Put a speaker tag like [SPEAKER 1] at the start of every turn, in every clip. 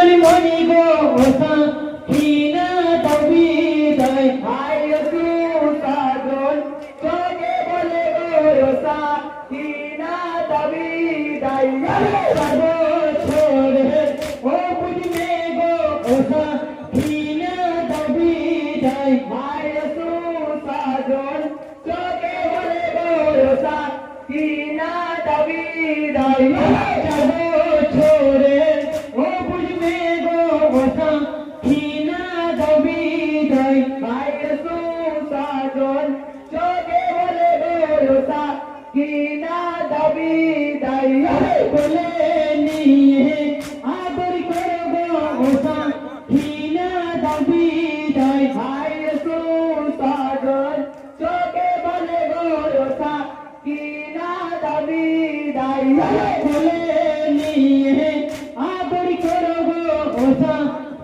[SPEAKER 1] নয়ন মনি গো কিনা তবি দাই
[SPEAKER 2] ভাই সুসাজন চোখে বলে গোরসা কিনা দাবি দাইয়া
[SPEAKER 1] সাগো ছোড়ে ও বুঝবে গো কিনা তবি দাই
[SPEAKER 2] ভাই সুসাজন চোখে বলে গোরসা কিনা দাবি দাইয়া
[SPEAKER 1] সাগো ছোড়ে ও বুঝবে গো কিনা তবি দাই
[SPEAKER 2] ভাই সুসাজন চোখে বলে গোরসা কিনা দাবি দাইয়া
[SPEAKER 1] বলে নিয়ে আদর করবো কিনা তবি দাই
[SPEAKER 2] ভাই সুসাজন চোখে বলে গোরসা কিনা দাবি দাইয়া
[SPEAKER 1] বলে নিয়ে আদর করবো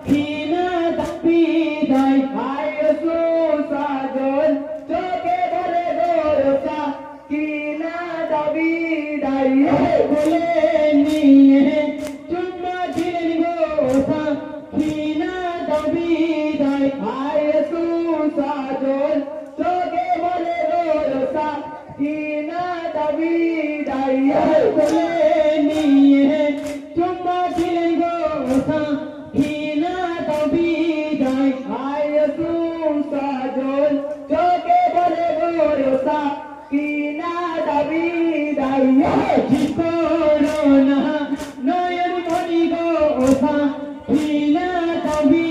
[SPEAKER 1] কিনা তবি দাই
[SPEAKER 2] ভাই সুসাজন চোখে বলে গোরসা কিনা দাবি দাইয়া
[SPEAKER 1] বলে নিয়ে চুম্মা দিলেন গো কিনা তবি দাই
[SPEAKER 2] ভাই সুসাজন চোখে বলে গোরসা কিনা দাবি দাইয়া
[SPEAKER 1] বলে নিয়ে চুম্মা দিলেন গো কিনা তবি দাই
[SPEAKER 2] ভাই সুসাজন চোখে বলে গোরসা কিনা দাবি দাইয়া
[SPEAKER 1] করোনা নয়ন মনি গো কিনা তবি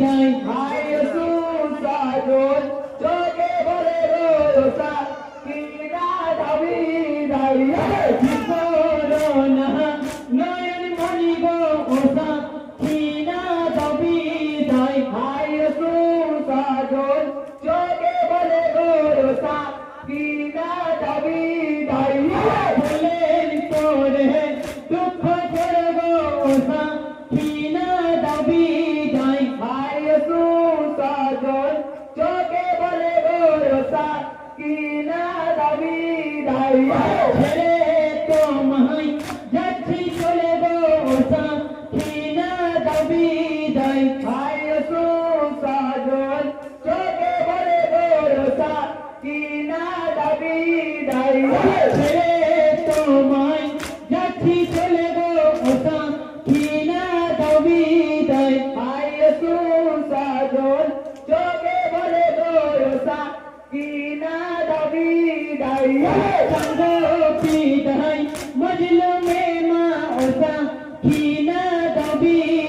[SPEAKER 1] দাই
[SPEAKER 2] ভাই সুসাজন চোখে বলে গোরসা কিনা দাবি দাইয়া
[SPEAKER 1] করোনা নয়ন মনি গো কিনা তবি দাই
[SPEAKER 2] ভাই সুসাজন চোখে বলে গোরসা কিনা দাবি দাইয়া
[SPEAKER 1] বলেন তোরে দুঃখ করবো কিনা তবি দাই
[SPEAKER 2] ভাই সুসাজন চোখে বলে গোরসা কিনা দাবি দাইয়া
[SPEAKER 1] ছেড়ে তোমায়